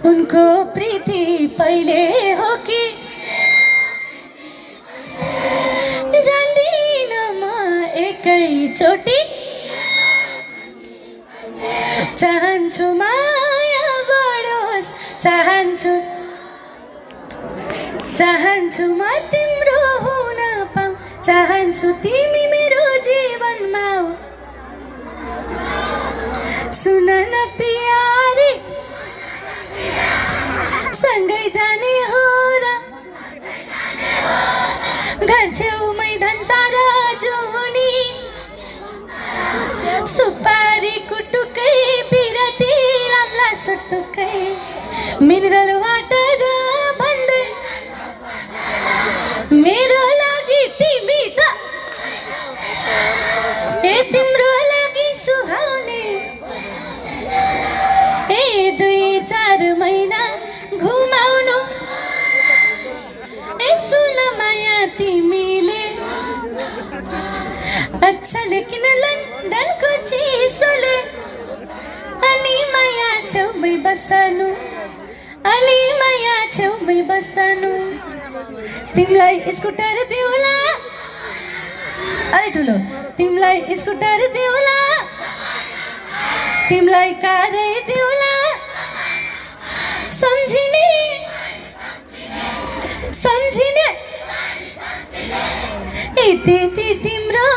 उनको प्रीति पहिले हो कि जान्दिन म एकैचोटि चाहन्छु माया बढोस् चाहन्छु म तिम्रो हुन पाऊ चाहन्छु तिमी मेरो जीवनमा हो सुन न प्यारी सँगै जाने हो र घर छेउमै धनसारा जुनी सुपारी कुटुकै बिरती लाम्ला सुटुकै मिनरल वाटर भन्दै मेरो लागि तिमी त तिम्रो लागि सुहाउने 2-4 महिना घुमाउनु सुन माया तिमीले अच्छा लेकिन लन्डनको चिसोले अनि माया छेउमै बस्नु तिमीलाई स्कुटर दिउला अलि ठुलो तिमीलाई स्कुटर दिउला तिमीलाई कारै दिउला सम्झिने यति तिम्रो